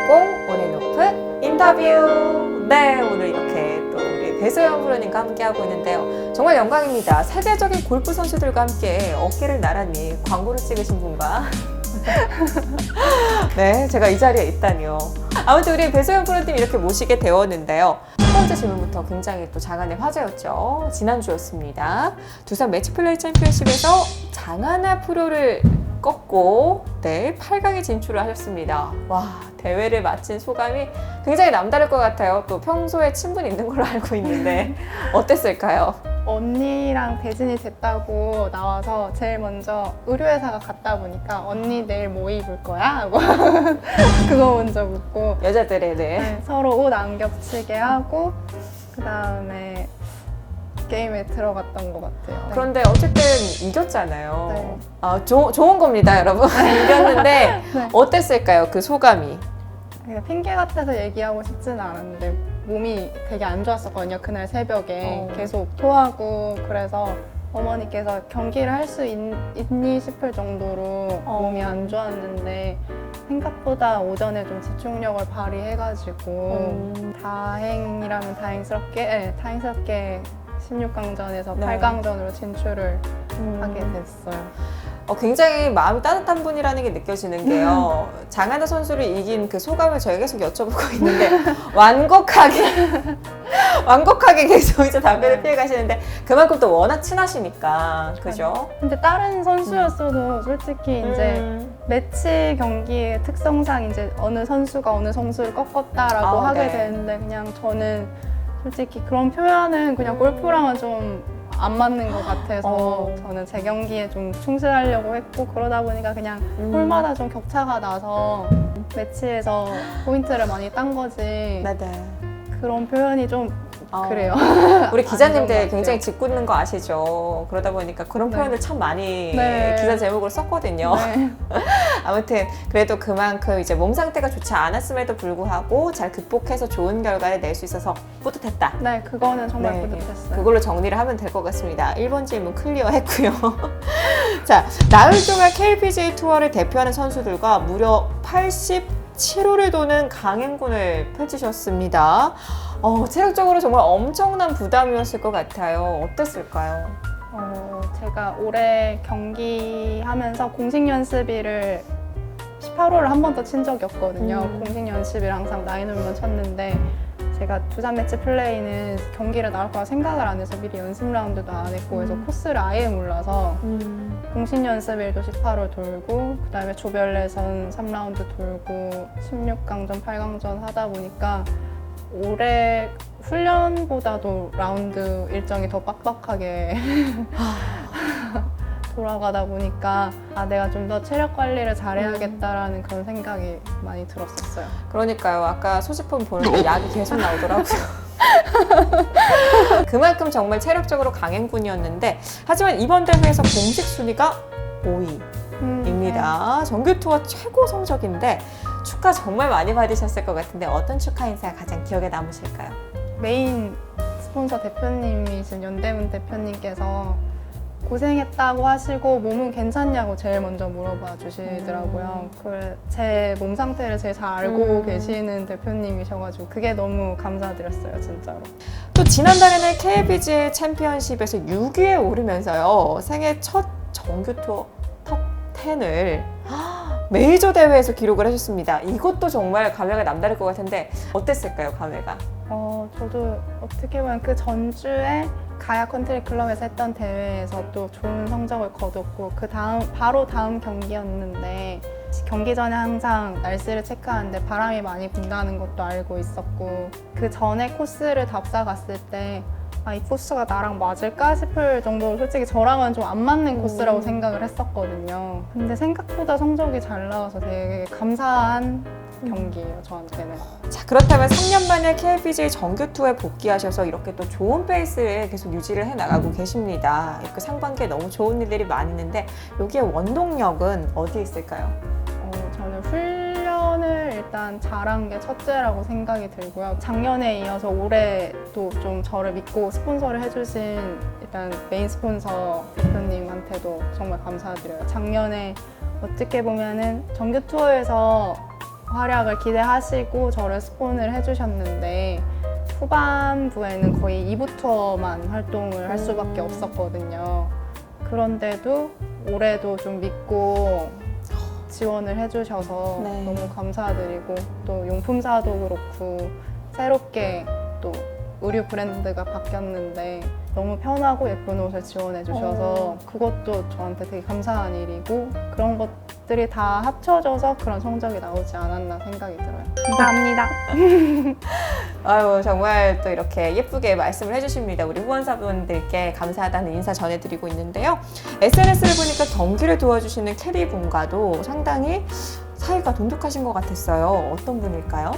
2020 온앤오프 인터뷰. 네, 오늘 이렇게 또 우리 배소영 프로님과 함께하고 있는데요. 정말 영광입니다. 세계적인 골프 선수들과 함께 어깨를 나란히 광고를 찍으신 분과 네, 제가 이 자리에 있다니요. 아무튼 우리 배소영 프로님 이렇게 모시게 되었는데요. 첫 번째 질문부터 굉장히 또 장안의 화제였죠. 지난주였습니다. 두산 매치플레이 챔피언십에서 장하나 프로를 꺾고 네, 8강에 진출을 하셨습니다. 와, 대회를 마친 소감이 굉장히 남다를 것 같아요. 또 평소에 친분이 있는 걸로 알고 있는데 어땠을까요? 언니랑 대진이 됐다고 나와서 제일 먼저 의류회사가 갔다 보니까 언니 내일 뭐 입을 거야? 하고 그거 먼저 묻고 여자들의 네. 네, 서로 옷 안 겹치게 하고 그 다음에 게임에 들어갔던 것 같아요. 네. 그런데 어쨌든 이겼잖아요. 네. 아, 좋은 겁니다, 여러분. 이겼는데 네. 어땠을까요? 그 소감이. 그냥 핑계 같아서 얘기하고 싶지는 않았는데 몸이 되게 안 좋았었거든요. 그날 새벽에 계속 토하고 그래서 어머니께서 경기를 할 수 있니 싶을 정도로 몸이 안 좋았는데 생각보다 오전에 좀 집중력을 발휘해가지고 다행이라면 다행스럽게 16강전에서 네. 8강전으로 진출을 하게 됐어요. 굉장히 마음이 따뜻한 분이라는 게 느껴지는 게요. 장하나 선수를 이긴 그 소감을 저희가 계속 여쭤보고 있는데 완곡하게 계속 이제 답변을 피해 가시는데 그만큼 또 워낙 친하시니까 그죠? 근데 다른 선수였어도 솔직히 이제 매치 경기의 특성상 이제 어느 선수가 어느 선수를 꺾었다라고 하게 네. 되는데 그냥 저는 솔직히 그런 표현은 그냥 골프랑은 좀 안 맞는 것 같아서 저는 제 경기에 좀 충실하려고 했고 그러다 보니까 그냥 홀마다 좀 격차가 나서 매치에서 포인트를 많이 딴 거지 네네. 그런 표현이 좀 그래요. 우리 기자님들 것 굉장히 같아요. 짓궂는 거 아시죠? 그러다 보니까 그런 네. 표현을 참 많이 네. 기사 제목으로 썼거든요. 네. 아무튼 그래도 그만큼 이제 몸 상태가 좋지 않았음에도 불구하고 잘 극복해서 좋은 결과를 낼 수 있어서 뿌듯했다. 네, 그거는 정말 네, 뿌듯했어요. 그걸로 정리를 하면 될 것 같습니다. 1번 질문 클리어했고요. 자, 나흘 동안 KPGA 투어를 대표하는 선수들과 무려 87호를 도는 강행군을 펼치셨습니다. 체력적으로 정말 엄청난 부담이었을 것 같아요. 어땠을까요? 제가 올해 경기하면서 공식 연습일을 18호를 한 번 더 친 적이 없거든요. 공식 연습일 항상 나인홀만 쳤는데 제가 두산 매치 플레이는 경기를 나올 거라 생각을 안 해서 미리 연습 라운드도 안 했고 그래서 코스를 아예 몰라서 공식 연습일도 18홀 돌고 그 다음에 조별예선 3라운드 돌고 16강전, 8강전 하다 보니까 올해 훈련보다도 라운드 일정이 더 빡빡하게 돌아가다 보니까 내가 좀 더 체력 관리를 잘해야겠다라는 그런 생각이 많이 들었었어요. 그러니까요. 아까 소지품 보는데 약이 계속 나오더라고요. 그만큼 정말 체력적으로 강행군이었는데 하지만 이번 대회에서 공식 순위가 5위입니다. 정규 투어 최고 성적인데 축하 정말 많이 받으셨을 것 같은데 어떤 축하 인사가 가장 기억에 남으실까요? 메인 스폰서 대표님이신 연대문 대표님께서 고생했다고 하시고 몸은 괜찮냐고 제일 먼저 물어봐 주시더라고요. 제 몸 상태를 제일 잘 알고 계시는 대표님이셔가지고 그게 너무 감사드렸어요, 진짜로. 또 지난달에는 KPGA 챔피언십에서 6위에 오르면서요. 생애 첫 정규 투어 top 10을 메이저 대회에서 기록을 하셨습니다. 이것도 정말 감회가 남다를 것 같은데 어땠을까요, 감회가? 저도 어떻게 보면 그 전주에 가야 컨트리 클럽에서 했던 대회에서 또 좋은 성적을 거뒀고 바로 다음 경기였는데 경기 전에 항상 날씨를 체크하는데 바람이 많이 분다는 것도 알고 있었고 그 전에 코스를 답사 갔을 때 이 코스가 나랑 맞을까 싶을 정도로 솔직히 저랑은 좀 안 맞는 코스라고 생각을 했었거든요. 근데 생각보다 성적이 잘 나와서 되게 감사한 경기예요, 저한테는. 자, 그렇다면 3년 만에 KPGA 정규 투어에 복귀하셔서 이렇게 또 좋은 페이스를 계속 유지를 해나가고 계십니다. 이렇게 상반기에 너무 좋은 일들이 많이 있는데 여기에 원동력은 어디에 있을까요? 저는 훈련을 일단 잘한 게 첫째라고 생각이 들고요. 작년에 이어서 올해도 좀 저를 믿고 스폰서를 해주신 일단 메인 스폰서 대표님한테도 정말 감사드려요. 작년에 어떻게 보면은 정규 투어에서 활약을 기대하시고 저를 스폰을 해주셨는데 후반부에는 거의 2부 투어만 활동을 할 수밖에 없었거든요. 그런데도 올해도 좀 믿고 지원을 해주셔서 네. 너무 감사드리고 또 용품사도 그렇고 새롭게 또 의류 브랜드가 바뀌었는데 너무 편하고 예쁜 옷을 지원해 주셔서 그것도 저한테 되게 감사한 일이고 그런 것들이 다 합쳐져서 그런 성적이 나오지 않았나 생각이 들어요. 감사합니다. 아유, 정말 또 이렇게 예쁘게 말씀을 해주십니다. 우리 후원사분들께 감사하다는 인사 전해드리고 있는데요. SNS를 보니까 경기를 도와주시는 캐리분과도 상당히 사이가 돈독하신 것 같았어요. 어떤 분일까요?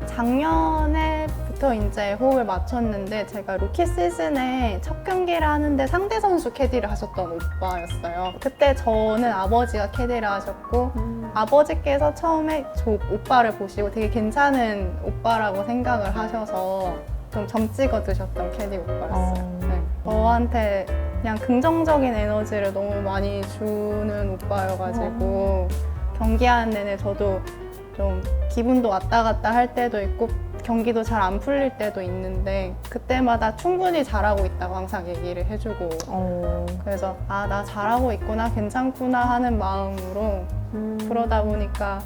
작년에부터 이제 호흡을 맞췄는데 제가 루키 시즌에 첫 경기를 하는데 상대 선수 캐디를 하셨던 오빠였어요. 그때 저는 아버지가 캐디를 하셨고 아버지께서 처음에 저 오빠를 보시고 되게 괜찮은 오빠라고 생각을 하셔서 좀 점 찍어 드셨던 캐디 오빠였어요. 네. 저한테 그냥 긍정적인 에너지를 너무 많이 주는 오빠여가지고 경기하는 내내 저도 좀 기분도 왔다 갔다 할 때도 있고 경기도 잘 안 풀릴 때도 있는데 그때마다 충분히 잘하고 있다고 항상 얘기를 해주고 그래서 아, 나 잘하고 있구나, 괜찮구나 하는 마음으로 그러다 보니까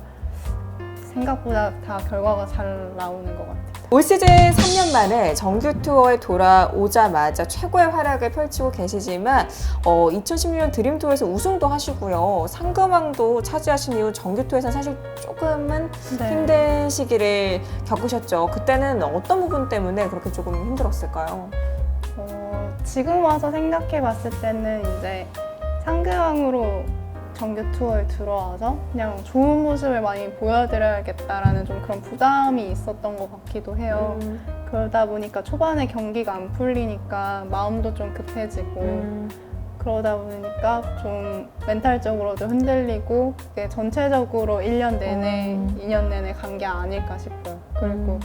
생각보다 다 결과가 잘 나오는 것 같아요. 올 시즌 3년 만에 정규 투어에 돌아오자마자 최고의 활약을 펼치고 계시지만 2016년 드림 투어에서 우승도 하시고요. 상금왕도 차지하신 이후 정규 투어에서는 사실 조금은 네. 힘든 시기를 겪으셨죠. 그때는 어떤 부분 때문에 그렇게 조금 힘들었을까요? 지금 와서 생각해 봤을 때는 이제 상금왕으로 정규 투어에 들어와서 그냥 좋은 모습을 많이 보여드려야겠다라는 좀 그런 부담이 있었던 것 같기도 해요. 그러다 보니까 초반에 경기가 안 풀리니까 마음도 좀 급해지고 그러다 보니까 좀 멘탈적으로도 흔들리고 그게 전체적으로 1년 내내, 2년 내내 간 게 아닐까 싶어요. 그리고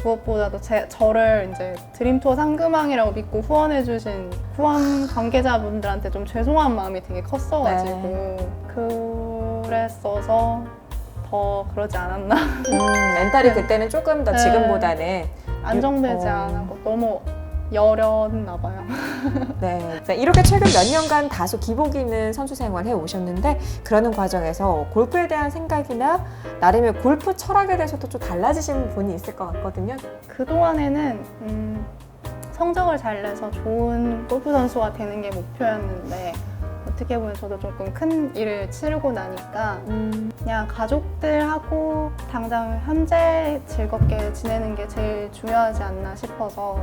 무엇보다도 저를 이제 드림투어 상금왕이라고 믿고 후원해주신 후원 관계자분들한테 좀 죄송한 마음이 되게 컸어가지고 그랬어서 더 그러지 않았나. 멘탈이 그때는 조금 더 네. 지금보다는 안정되지 않았고 너무 여렸나 봐요. 네. 이렇게 최근 몇 년간 다소 기복 있는 선수 생활을 해오셨는데 그러는 과정에서 골프에 대한 생각이나 나름의 골프 철학에 대해서도 좀 달라지신 분이 있을 것 같거든요. 그동안에는 성적을 잘 내서 좋은 골프 선수가 되는 게 목표였는데 어떻게 보면 저도 조금 큰 일을 치르고 나니까 그냥 가족들하고 당장 현재 즐겁게 지내는 게 제일 중요하지 않나 싶어서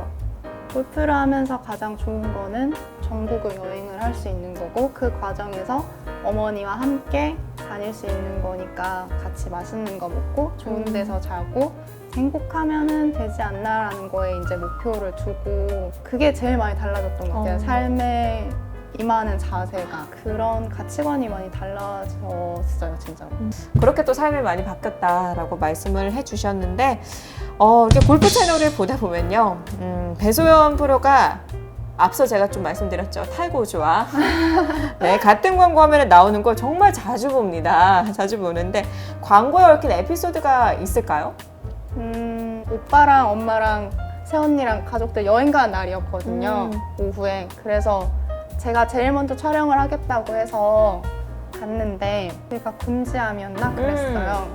골프를 하면서 가장 좋은 거는 전국을 여행을 할 수 있는 거고 그 과정에서 어머니와 함께 다닐 수 있는 거니까 같이 맛있는 거 먹고 좋은 데서 자고 행복하면은 되지 않나라는 거에 이제 목표를 두고 그게 제일 많이 달라졌던 것 같아요. 삶에 임하는 자세가 그런 가치관이 많이 달라졌어요, 진짜로. 그렇게 또 삶이 많이 바뀌었다라고 말씀을 해주셨는데 이렇게 골프 채널을 보다 보면요, 배소연 프로가 앞서 제가 좀 말씀드렸죠, 탈고주와 네, 같은 광고 화면에 나오는 걸 정말 자주 봅니다. 자주 보는데 광고에 얽힌 에피소드가 있을까요? 오빠랑 엄마랑 새언니랑 가족들 여행 간 날이었거든요, 오후에. 그래서 제가 제일 먼저 촬영을 하겠다고 해서 갔는데 여기가 군지암이었나 그랬어요.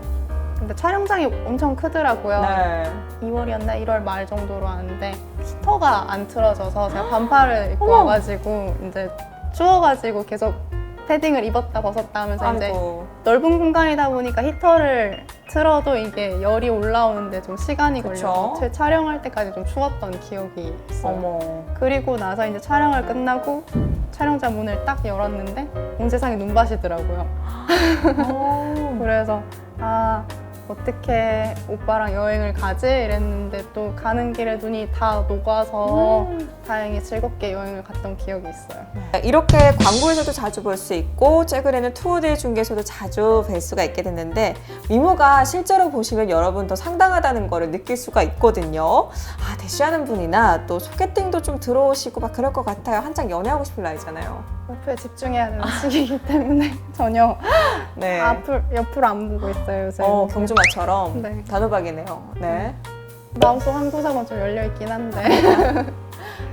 근데 촬영장이 엄청 크더라고요. 네. 2월이었나 1월 말 정도로 왔는데 히터가 안 틀어져서 제가 반팔을 입고 어머. 와가지고 이제 추워가지고 계속 패딩을 입었다 벗었다 하면서 이제 아이고. 넓은 공간이다 보니까 히터를 틀어도 이게 열이 올라오는데 좀 시간이 그쵸. 걸려서 제 촬영할 때까지 좀 추웠던 기억이 있어요. 어머. 그리고 나서 이제 촬영을 끝나고 촬영장 문을 딱 열었는데 온 세상에 눈밭이더라고요. 그래서 어떻게 오빠랑 여행을 가지? 이랬는데 또 가는 길에 눈이 다 녹아서 다행히 즐겁게 여행을 갔던 기억이 있어요. 이렇게 광고에서도 자주 볼 수 있고 최근에는 투어데이 중계에서도 자주 뵐 수가 있게 됐는데 미모가 실제로 보시면 여러분 더 상당하다는 거를 느낄 수가 있거든요. 대시하는 분이나 또 소개팅도 좀 들어오시고 막 그럴 것 같아요. 한창 연애하고 싶을 나이잖아요. 골프에 집중해야 되는 시기이기 때문에 전혀 네. 옆으로 안 보고 있어요 요새. 경주마처럼 네. 단호박이네요. 네. 마음속 한 구석은 좀 열려 있긴 한데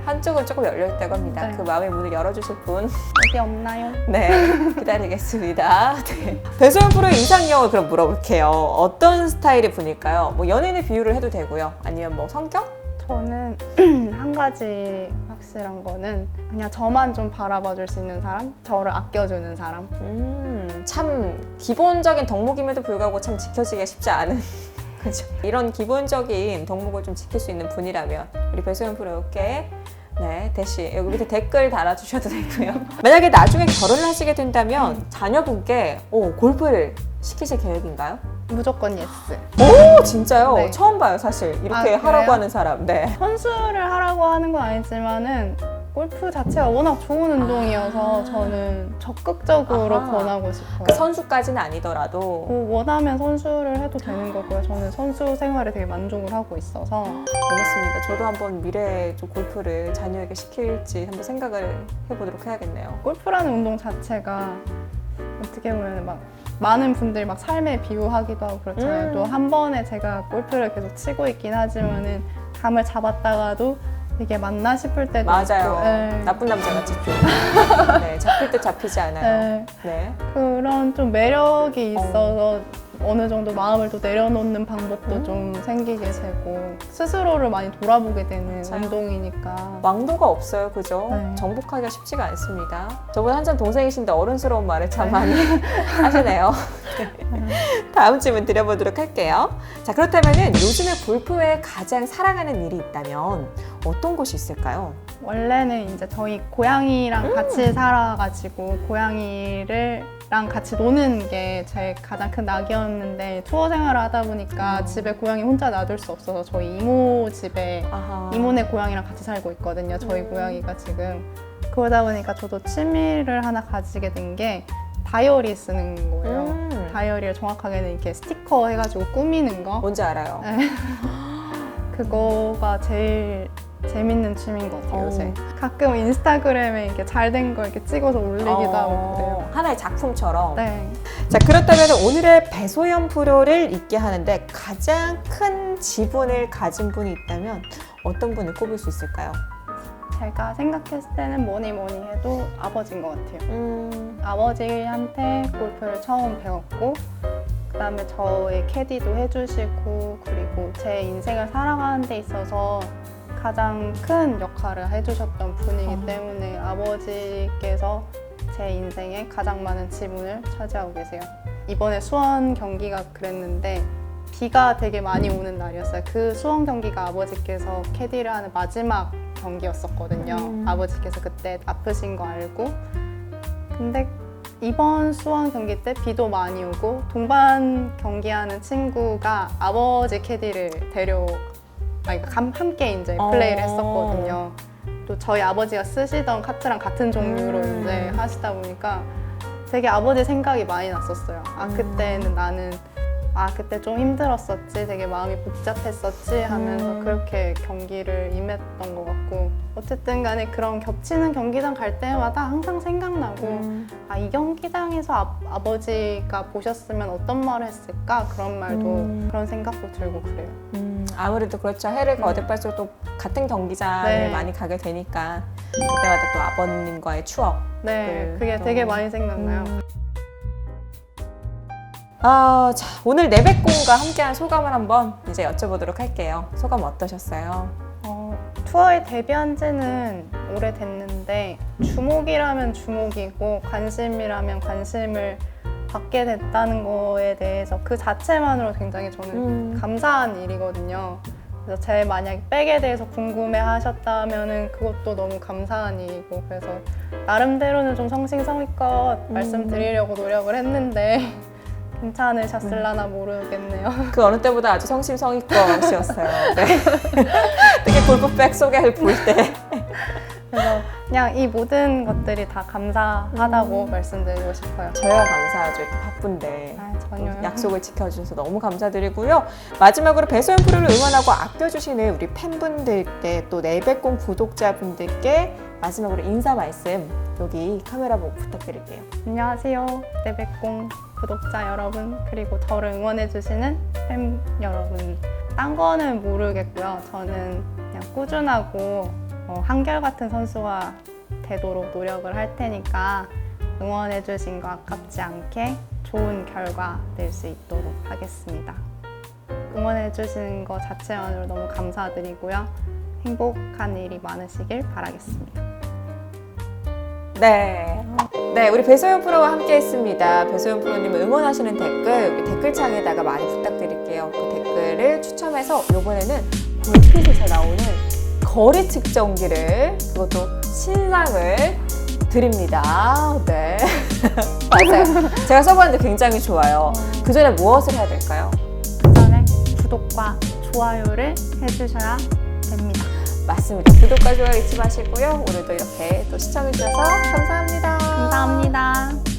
한쪽은 조금 열려있다고 합니다. 네. 그 마음의 문을 열어주실 분. 어디 없나요? 네, 기다리겠습니다. 네. 배소연 프로의 이상형을 그럼 물어볼게요. 어떤 스타일의 분일까요? 뭐 연예인의 비유를 해도 되고요. 아니면 뭐 성격? 저는 한 가지 확실한 거는 그냥 저만 좀 바라봐 줄 수 있는 사람? 저를 아껴주는 사람? 참 기본적인 덕목임에도 불구하고 참 지켜지기가 쉽지 않은 그죠? 이런 기본적인 덕목을 좀 지킬 수 있는 분이라면 우리 배소연 프로께 네, 대시 여기 밑에 댓글 달아주셔도 되고요. 만약에 나중에 결혼을 하시게 된다면 자녀분께 골프를 시키실 계획인가요? 무조건 예스. 오 진짜요? 네. 처음 봐요 사실 이렇게 그래요? 하라고 하는 사람. 네. 선수를 하라고 하는 건 아니지만은 골프 자체가 워낙 좋은 운동이어서 저는 적극적으로 아하. 권하고 싶어요. 그 선수까지는 아니더라도 뭐 원하면 선수를 해도 되는 거고요. 저는 선수 생활에 되게 만족을 하고 있어서 알겠습니다. 저도 한번 미래에 좀 골프를 자녀에게 시킬지 한번 생각을 해보도록 해야겠네요. 골프라는 운동 자체가 어떻게 보면 막 많은 분들이 막 삶에 비유하기도 하고 그렇잖아요. 또 한 번에 제가 골프를 계속 치고 있긴 하지만은 감을 잡았다가도 이게 맞나 싶을 때도 맞아요. 있고, 네. 나쁜 남자같이 좀 네, 잡힐 듯 잡히지 않아요. 네. 네. 그런 좀 매력이 있어서 어느 정도 마음을 또 내려놓는 방법도 좀 생기게 되고 스스로를 많이 돌아보게 되는 맞아요. 운동이니까. 왕도가 없어요, 그죠? 네. 정복하기가 쉽지가 않습니다. 저보다 한참 동생이신데 어른스러운 말을 참 많이 하시네요. 다음 질문 드려보도록 할게요. 자, 그렇다면은 요즘에 골프 외에 가장 사랑하는 일이 있다면 어떤 것이 있을까요? 원래는 이제 저희 고양이랑 같이 살아가지고 고양이랑 같이 노는 게 제 가장 큰 낙이었는데 투어 생활을 하다 보니까 집에 고양이 혼자 놔둘 수 없어서 저희 이모 집에 아하. 이모네 고양이랑 같이 살고 있거든요. 저희 고양이가 지금. 그러다 보니까 저도 취미를 하나 가지게 된 게 다이어리 쓰는 거예요. 다이어리를 정확하게는 이렇게 스티커 해가지고 꾸미는 거. 뭔지 알아요. 네. 그거가 제일 재밌는 취미인 것 같아요, 요새. 가끔 인스타그램에 이렇게 잘 된 거 이렇게 찍어서 올리기도 하고 그래요. 하나의 작품처럼. 네. 자, 그렇다면 오늘의 배소연 프로를 있게 하는데 가장 큰 지분을 가진 분이 있다면 어떤 분을 꼽을 수 있을까요? 제가 생각했을 때는 뭐니 해도 아버지인 것 같아요. 아버지한테 골프를 처음 배웠고 그다음에 저의 캐디도 해주시고 그리고 제 인생을 살아가는 데 있어서 가장 큰 역할을 해주셨던 분이기 때문에 아버지께서 제 인생에 가장 많은 지분을 차지하고 계세요. 이번에 수원 경기가 그랬는데 비가 되게 많이 오는 날이었어요. 그 수원 경기가 아버지께서 캐디를 하는 마지막 경기였었거든요. 아버지께서 그때 아프신 거 알고 근데 이번 수원 경기 때 비도 많이 오고 동반 경기하는 친구가 아버지 캐디를 함께 이제 플레이를 했었거든요. 또 저희 아버지가 쓰시던 카트랑 같은 종류로 이제 하시다 보니까 되게 아버지 생각이 많이 났었어요. 그때는 나는 그때 좀 힘들었었지, 되게 마음이 복잡했었지 하면서 그렇게 경기를 임했던 것 같고 어쨌든 간에 그런 겹치는 경기장 갈 때마다 항상 생각나고 이 경기장에서 아버지가 보셨으면 어떤 말을 했을까 그런 말도 그런 생각도 들고 그래요. 아무래도 그렇죠. 해를 거듭할수록 또 같은 경기장을 네. 많이 가게 되니까 그때마다 또 아버님과의 추억. 네, 그게 되게 많이 생각나요. 자, 오늘 내백공과 함께한 소감을 한번 이제 여쭤보도록 할게요. 소감 어떠셨어요? 투어에 데뷔한 지는 오래됐는데 주목이라면 주목이고 관심이라면 관심을 받게 됐다는 거에 대해서 그 자체만으로 굉장히 저는 감사한 일이거든요. 그래서 제 만약에 백에 대해서 궁금해 하셨다면은 그것도 너무 감사한 일이고 그래서 나름대로는 좀 성심성의껏 말씀드리려고 노력을 했는데 괜찮으셨을라나 모르겠네요. 그 어느 때보다 아주 성심성의껏이었어요. 네. 특히 골프백 소개를 볼 때. 그래서 그냥 이 모든 것들이 다 감사하다고 말씀드리고 싶어요. 저희가 감사하죠. 이렇게 바쁜데. 전혀요. 약속을 지켜주셔서 너무 감사드리고요. 마지막으로 배소연 프로를 응원하고 아껴주시는 우리 팬분들께 또 내백공 구독자분들께 마지막으로 인사 말씀 여기 카메라 보고 부탁드릴게요. 안녕하세요. 내백공 구독자 여러분, 그리고 저를 응원해주시는 팬 여러분. 딴 거는 모르겠고요. 저는 그냥 꾸준하고 한결같은 선수가 되도록 노력을 할 테니까 응원해주신 거 아깝지 않게 좋은 결과 낼 수 있도록 하겠습니다. 응원해주신 거 자체만으로 너무 감사드리고요. 행복한 일이 많으시길 바라겠습니다. 네. 네, 우리 배소연 프로와 함께 했습니다. 배소연 프로님을 응원하시는 댓글 여기 댓글창에다가 많이 부탁드릴게요. 그 댓글을 추첨해서 이번에는 골프에서 나오는 거리 측정기를 그것도 신상을 드립니다. 네. 맞아요. 제가 써봤는데 굉장히 좋아요. 그 전에 무엇을 해야 될까요? 그 전에 구독과 좋아요를 해주셔야 됩니다. 맞습니다. 구독과 좋아요 잊지 마시고요. 오늘도 이렇게 또 시청해주셔서 감사합니다. 감사합니다.